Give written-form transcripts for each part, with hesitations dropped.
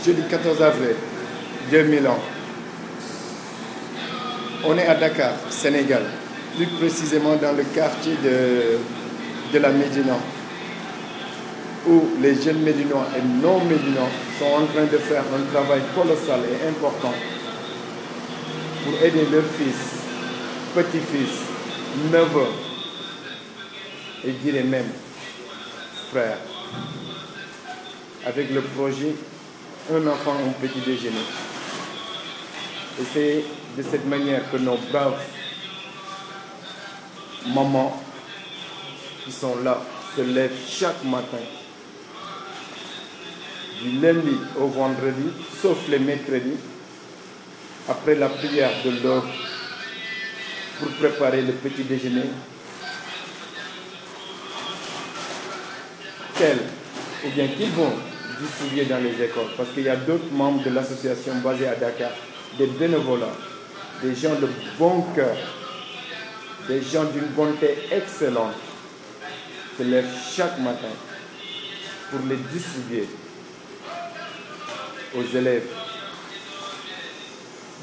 jeudi 14 avril 2001. On est à Dakar, Sénégal, plus précisément dans le quartier de la Médina, où les jeunes Médinois et non-Médinois sont en train de faire un travail colossal et important pour aider leurs fils, petits-fils, neveux, et je dirais même frères, avec le projet Un enfant, un petit déjeuner. Et c'est de cette manière que nos braves mamans qui sont là se lèvent chaque matin, du lundi au vendredi, sauf les mercredis, après la prière de l'aube, pour préparer le petit déjeuner, ou bien qu'ils vont distribuer dans les écoles. Parce qu'il y a d'autres membres de l'association basée à Dakar, des bénévolats, des gens de bon cœur, des gens d'une bonté excellente, se lèvent chaque matin pour les distribuer aux élèves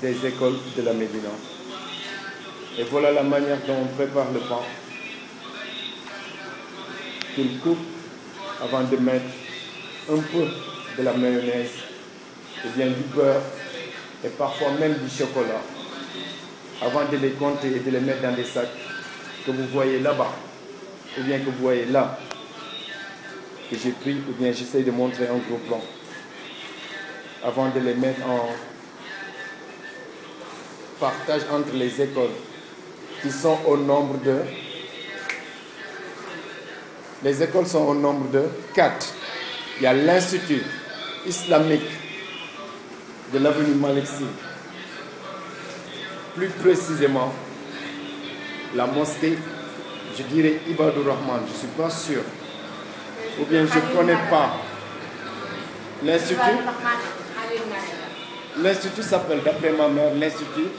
des écoles de la Médina. Et voilà la manière dont on prépare le pain. Qu'il coupe avant de mettre un peu de la mayonnaise, ou bien du beurre, et parfois même du chocolat, avant de les compter et de les mettre dans des sacs que vous voyez là-bas, ou bien que vous voyez là, que j'ai pris, ou bien j'essaie de montrer un gros plan, avant de les mettre en partage entre les écoles, qui sont au nombre de... Les écoles sont au nombre de 4. Il y a l'Institut islamique de l'avenue Malick Sy. Plus précisément, la mosquée, je dirais Ibadur Rahman, je ne suis pas sûr. Ou bien je ne connais pas. L'Institut s'appelle, d'après ma mère, l'Institut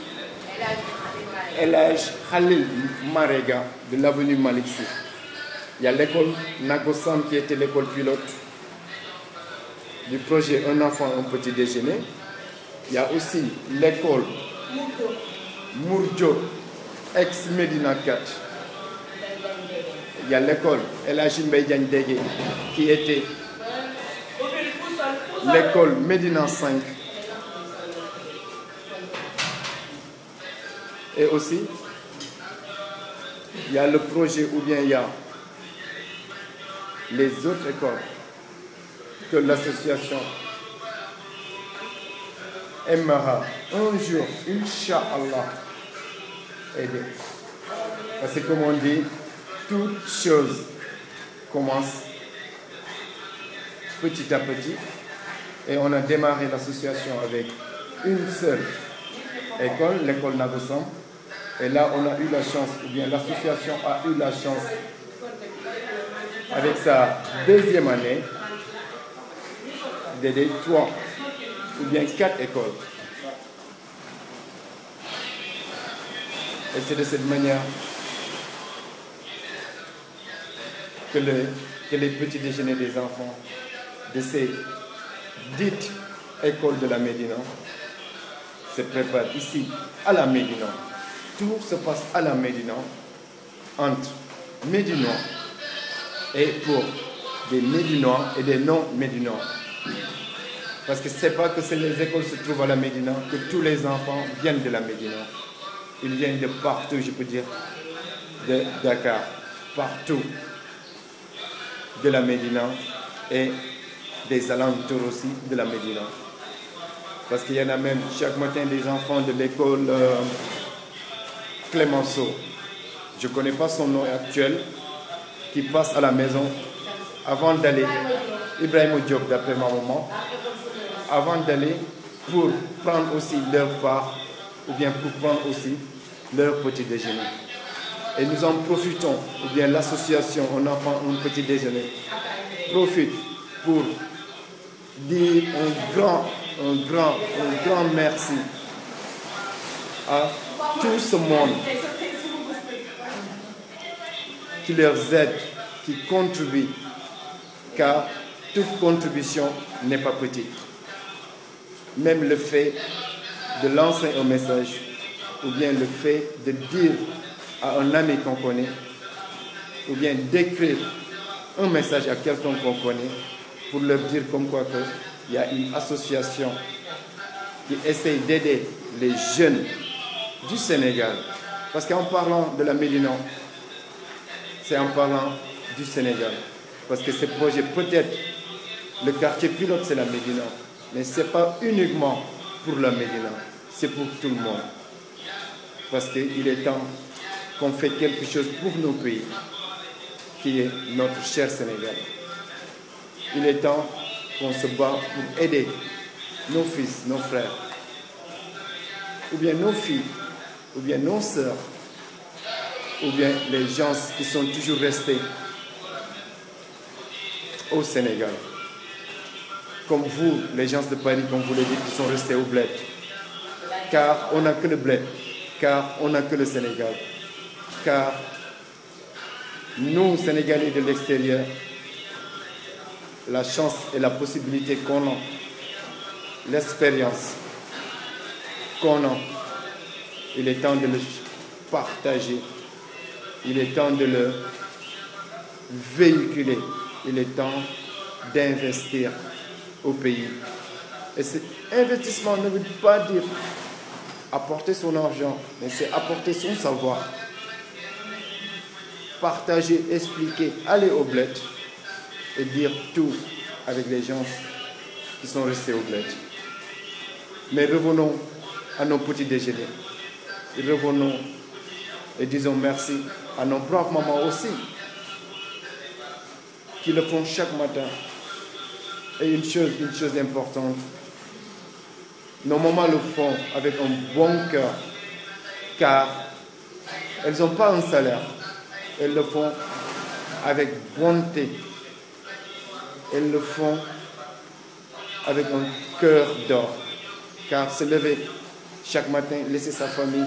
El Hadj Khalil Marega de l'avenue Malick Sy. Il y a l'école Nagosam qui était l'école pilote du projet Un enfant, un petit déjeuner. Il y a aussi l'école Mourdio, ex-Médina 4. Il y a l'école El Hadji Mbaye Diagne Dégué qui était l'école Médina 5. Et aussi, il y a le projet, ou bien il y a les autres écoles que l'association aimera un jour, Inch'Allah, aider. Parce que comme on dit, toute chose commence petit à petit. Et on a démarré l'association avec une seule école, l'école Nagosam. Et là, on a eu la chance, ou bien l'association a eu la chance, avec sa deuxième année, d'aider 3 ou bien 4 écoles. Et c'est de cette manière que les petits déjeuners des enfants de ces dites écoles de la Médina se préparent ici, à la Médina. Tout se passe à la Médina, entre Médinois et pour des Médinois et des non-Médinois. Parce que ce n'est pas que les écoles se trouvent à la Médina, que tous les enfants viennent de la Médina. Ils viennent de partout, je peux dire, de Dakar, partout de la Médina et des alentours aussi de la Médina. Parce qu'il y en a même chaque matin des enfants de l'école Clémenceau. Je ne connais pas son nom actuel, qui passe à la maison avant d'aller, Ibrahim Diop d'après ma maman, avant d'aller pour prendre aussi leur part, ou bien pour prendre aussi leur petit déjeuner. Et nous en profitons, ou bien l'association Un enfant, un petit déjeuner, profite pour dire un grand merci à tout ce monde qui leur aide, qui contribue, car toute contribution n'est pas petite. même le fait de lancer un message, ou bien le fait de dire à un ami qu'on connaît, ou bien d'écrire un message à quelqu'un qu'on connaît, pour leur dire comme quoi qu'il y a une association qui essaye d'aider les jeunes du Sénégal. Parce qu'en parlant de la Médina, c'est en parlant du Sénégal. Parce que ce projet, peut-être, le quartier pilote, c'est la Médina. Mais ce n'est pas uniquement pour la Médina, c'est pour tout le monde. Parce qu'il est temps qu'on fait quelque chose pour nos pays, qui est notre cher Sénégal. Il est temps qu'on se bat pour aider nos fils, nos frères, ou bien nos filles, ou bien nos sœurs, ou bien les gens qui sont toujours restés au Sénégal. Comme vous, les gens de Paris, comme vous l'avez dit, qui sont restés au bled. Car on n'a que le bled, car on n'a que le Sénégal. Car nous, Sénégalais de l'extérieur, la chance et la possibilité qu'on a, l'expérience qu'on a, il est temps de le partager, il est temps de le véhiculer, il est temps d'investir au pays. Et cet investissement ne veut pas dire apporter son argent, mais c'est apporter son savoir, partager, expliquer, aller au bled et dire tout avec les gens qui sont restés au bled. Mais revenons à nos petits déjeuners. Revenons et disons merci à nos braves mamans aussi, qui le font chaque matin. Et une chose importante, nos mamans le font avec un bon cœur, car elles n'ont pas un salaire. Elles le font avec bonté. Elles le font avec un cœur d'or. Car se lever chaque matin, laisser sa famille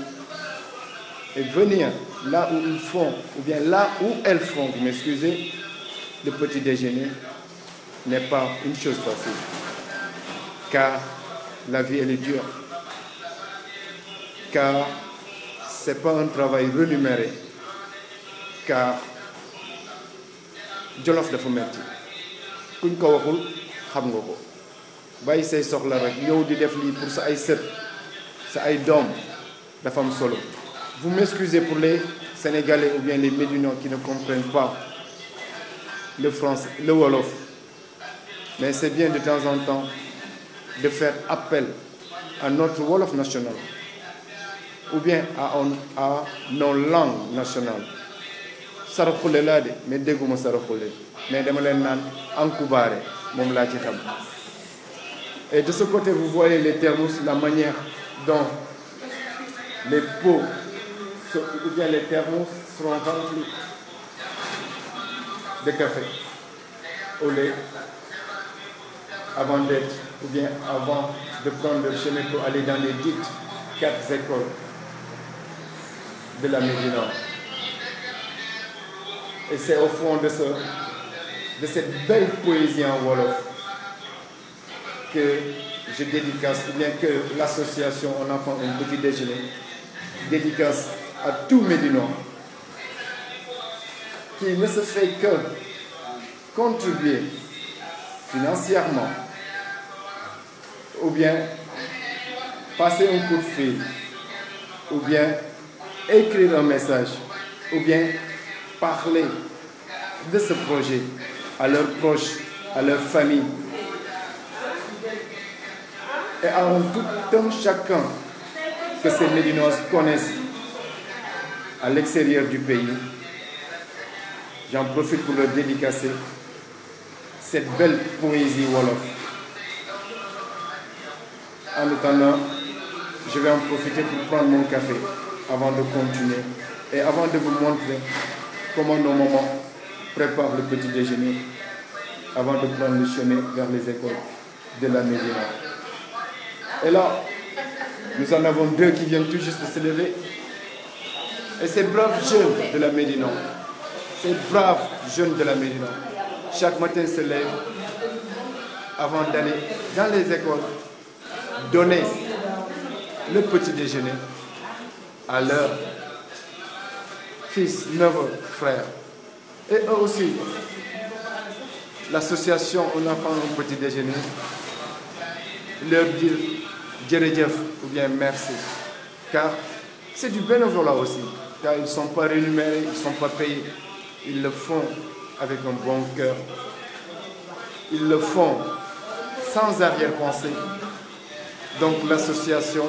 et venir là où ils font, ou bien là où elles font, vous m'excusez, le petit déjeuner n'est pas une chose facile. Car la vie, elle est dure. Car ce n'est pas un travail rémunéré. Car Jolof dafa metti kuñ ko waxul xam nga ko bàyyi say soxla rek yow di def lii pour sa ay sët sa ay doom dafa am solo. Vous m'excusez pour les Sénégalais ou bien les Médinois qui ne comprennent pas le français, le Wolof, mais c'est bien de temps en temps de faire appel à notre Wolof national ou bien à nos langues nationales. Saraxule laa de mais dégguma saraxule mais dama leen naan ankubaare moom laa ci xam. Et de ce côté, vous voyez les thermos, la manière dont les pots ou bien les thermos seront remplis de café au lait avant d'être, ou bien avant de prendre le chemin pour aller dans les dites 4 écoles de la Médina. Et c'est au fond de cette belle poésie en Wolof que je dédicace, ou bien que l'association On Enfant un Petit Déjeuner dédicace à tout Médinois qui ne se fait que contribuer financièrement ou bien passer un coup de fil ou bien écrire un message ou bien parler de ce projet à leurs proches, à leur famille et à tout un chacun que ces Médinoises connaissent à l'extérieur du pays. J'en profite pour leur dédicacer cette belle poésie Wolof. En attendant, je vais en profiter pour prendre mon café avant de continuer et avant de vous montrer comment nos mamans préparent le petit déjeuner avant de prendre le chemin vers les écoles de la Médina. Et là, nous en avons deux qui viennent tout juste de se lever. Et ces braves jeunes de la Médina, ces braves jeunes de la Médina, chaque matin se lèvent avant d'aller dans les écoles donner le petit déjeuner à leurs fils, neveux, frères. Et eux aussi, l'association Un enfant, un petit déjeuner, leur dire Djeredjef ou bien merci. Car c'est du bénévolat aussi. Car ils ne sont pas rémunérés, ils ne sont pas payés. Ils le font avec un bon cœur. Ils le font sans arrière-pensée. Donc l'association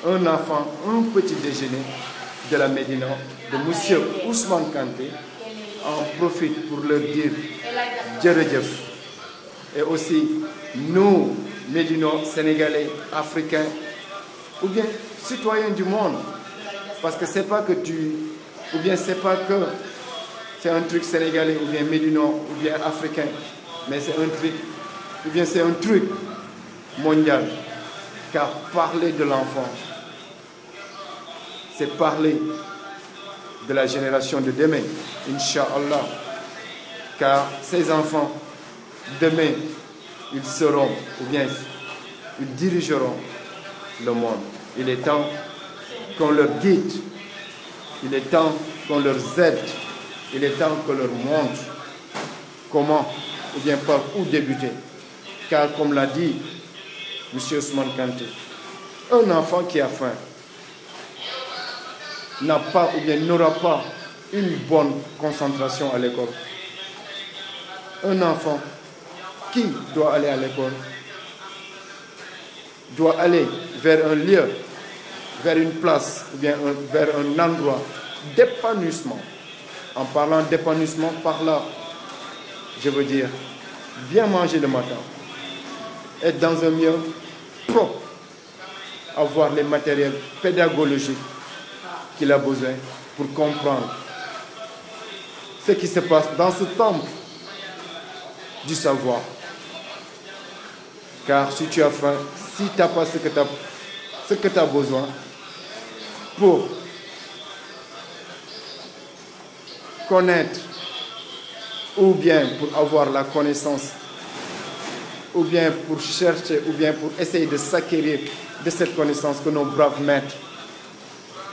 Un enfant, un petit déjeuner de la Médina, de M. Ousmane Kanté, en profite pour leur dire Djeredjef. Et aussi, nous, Médinois, Sénégalais, Africains, ou bien citoyens du monde, parce que c'est pas que ou bien c'est pas que c'est un truc sénégalais, ou bien médinois, ou bien africain, mais c'est un truc, ou bien c'est un truc mondial, car parler de l'enfant, c'est parler de la génération de demain, Inch'Allah, car ces enfants, demain, ils seront, ou bien ils dirigeront le monde. Il est temps qu'on leur guide, il est temps qu'on leur aide, il est temps qu'on leur montre comment, ou bien par où débuter. Car comme l'a dit M. Ousmane Kanté, un enfant qui a faim n'a pas ou bien n'aura pas une bonne concentration à l'école. Un enfant qui doit aller à l'école doit aller vers un lieu, vers une place, ou bien vers un endroit d'épanouissement. En parlant d'épanouissement, par là, je veux dire, bien manger le matin, être dans un milieu propre, avoir les matériels pédagogiques qu'il a besoin pour comprendre ce qui se passe dans ce temple du savoir. Car si tu as faim, si tu n'as pas ce que tu as besoin pour connaître, ou bien pour avoir la connaissance, ou bien pour chercher, ou bien pour essayer de s'acquérir de cette connaissance que nos braves maîtres,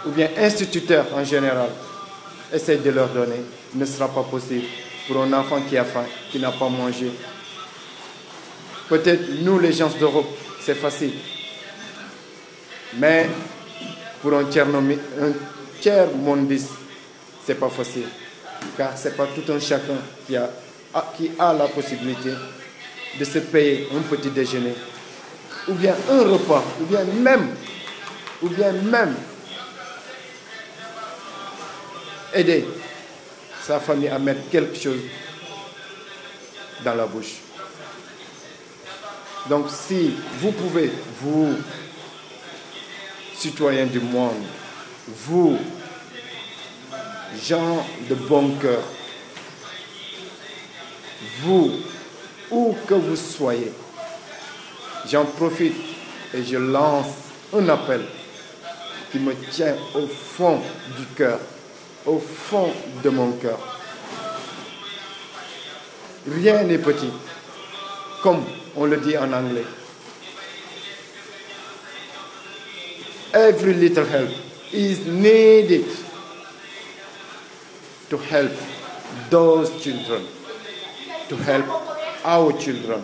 ou bien instituteurs en général, essayent de leur donner, ne sera pas possible pour un enfant qui a faim, qui n'a pas mangé. Peut-être nous, les gens d'Europe, c'est facile. Mais pour un tiers mondiste, c'est pas facile. Car c'est pas tout un chacun qui a la possibilité de se payer un petit déjeuner, ou bien un repas, ou bien même aider sa famille à mettre quelque chose dans la bouche. Donc si vous pouvez, vous, citoyens du monde, vous, gens de bon cœur, vous, où que vous soyez, j'en profite et je lance un appel qui me tient au fond du cœur, au fond de mon cœur. Rien n'est petit, comme on le dit en anglais. Every little help is needed to help those children, to help our children.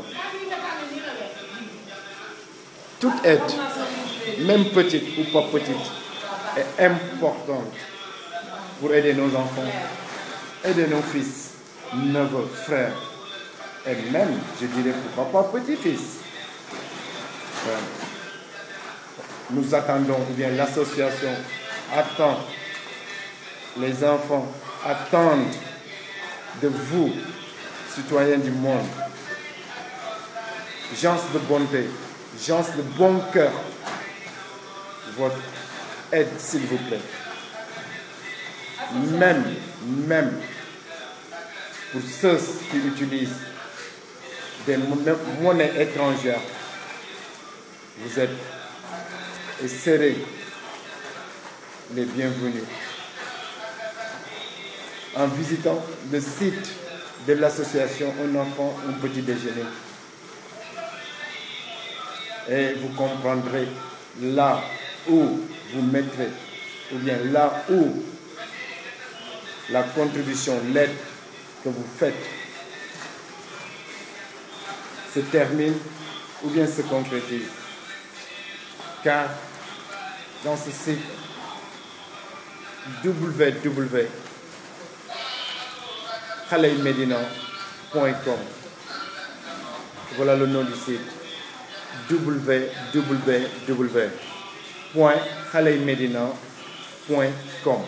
Toute aide, même petite ou pas petite, est importante pour aider nos enfants, aider nos fils, neveux, frères, et même, je dirais, pourquoi pas petit-fils. Nous attendons, ou bien l'association attend, les enfants attendent de vous, citoyens du monde, gens de bonté, gens de bon cœur, votre aide, s'il vous plaît. Même pour ceux qui utilisent des monnaies étrangères, vous êtes et serez les bienvenus en visitant le site de l'association Un enfant, un petit déjeuner. Et vous comprendrez là où vous mettrez, ou bien là où la contribution, l'aide que vous faites se termine ou bien se concrétise. Car dans ce site www.khaleymédina.com, voilà le nom du site, www.khaleymédina.com.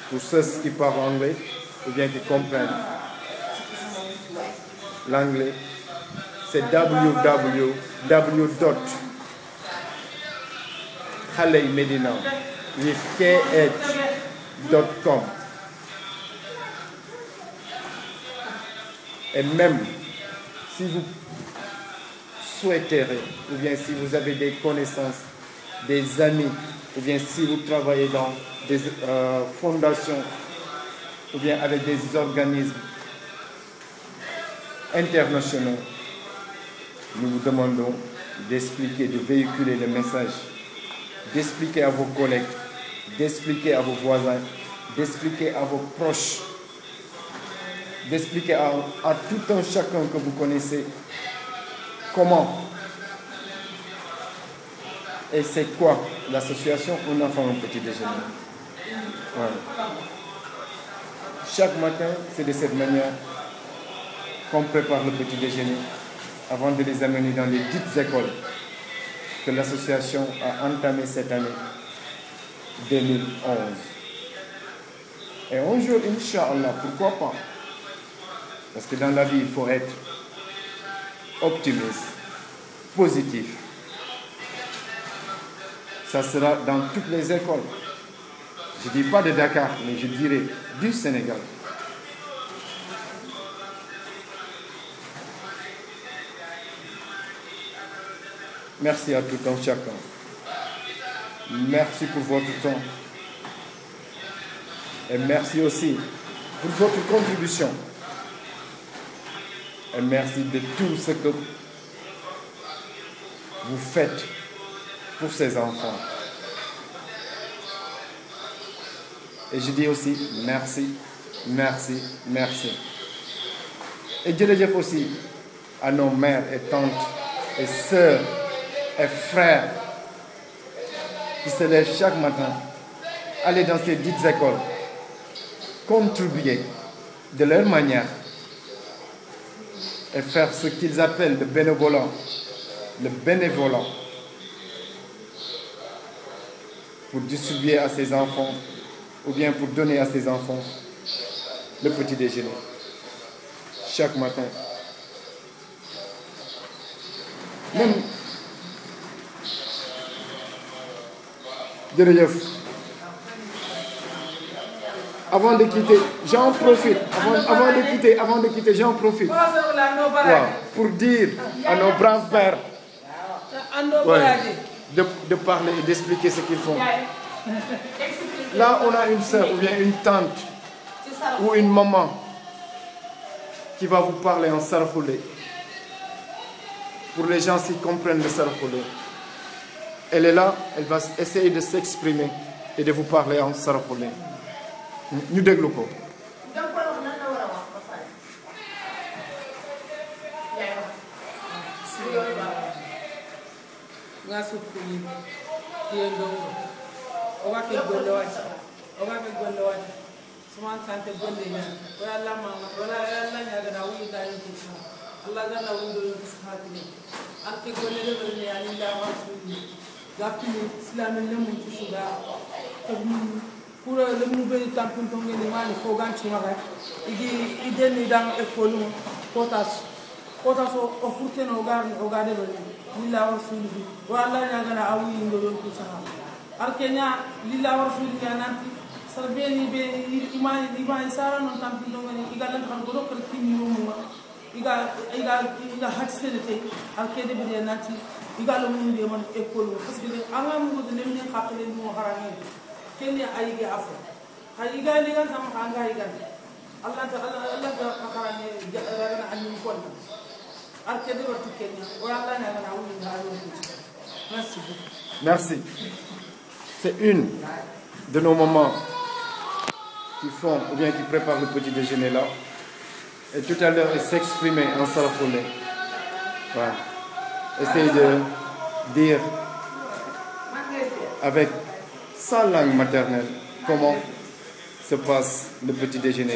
Pour ceux qui parlent anglais ou bien qui comprennent l'anglais, c'est www.khaleymédina.com. Et même si vous souhaiterez, ou bien si vous avez des connaissances, des amis, ou bien si vous travaillez dans des fondations, ou bien avec des organismes internationaux, nous vous demandons d'expliquer, de véhiculer le message, d'expliquer à vos collègues, d'expliquer à vos voisins, d'expliquer à vos proches, d'expliquer à tout un chacun que vous connaissez comment et c'est quoi l'association Un enfant, un petit déjeuner. Ouais. Chaque matin, c'est de cette manière qu'on prépare le petit déjeuner avant de les amener dans les dites écoles que l'association a entamées cette année 2011. Et un jour, Inch'Allah, pourquoi pas? Parce que dans la vie, il faut être optimiste, positif. Ça sera dans toutes les écoles. Je ne dis pas de Dakar, mais je dirais du Sénégal. Merci à tout un chacun. Merci pour votre temps. Et merci aussi pour votre contribution. Et merci de tout ce que vous faites pour ces enfants. Et je dis aussi merci, merci, merci. Et je le dis aussi à nos mères et tantes et sœurs et frères qui se lèvent chaque matin, aller dans ces dites écoles, contribuer de leur manière et faire ce qu'ils appellent le bénévolat, pour distribuer à ses enfants ou bien pour donner à ses enfants le petit déjeuner chaque matin. Même avant de quitter, j'en profite. Avant de quitter, j'en profite. Ouais, pour dire à nos braves pères de parler et d'expliquer ce qu'ils font. Là, on a une soeur ou bien une tante ou une maman qui va vous parler en sarfoulé. Pour les gens qui comprennent le sarfoulé. Elle est là, elle va essayer de s'exprimer et de vous parler en sarfoulé. Ñu déglu ko. nga sukuni yendo o wa ke gollo wati suma sante golle nya wala mama wala yalla nya ga dawi ga yin ko Allah ga na wudo yin sahati an ke golle le ne ani la wasuli gapni islamin le mun ci suda pour le mouver tampon tongue ni mali fo ganti maka idi ideni dang ekolu potas o furten o garde lilla wasuli wala nya gana awi ndo don ko saha arkenya lilla wasuli nya nanti sarbeni be imani sara non tampon tongue ni igalan kan ko dokar kini mo iga hatsene te arkede be nanti igalo mun be man ekolu parce que anga mu de nemne khapele mo harani kenya ayige afu hayiga ni gan sama hanga higa Allah ta makarane ragana anni kon Merci beaucoup. Merci. C'est une de nos mamans qui font ou bien qui préparent le petit déjeuner là. Et tout à l'heure, elle s'exprimait en sarafoulé. Voilà. Essaye de dire avec sa langue maternelle comment se passe le petit déjeuner.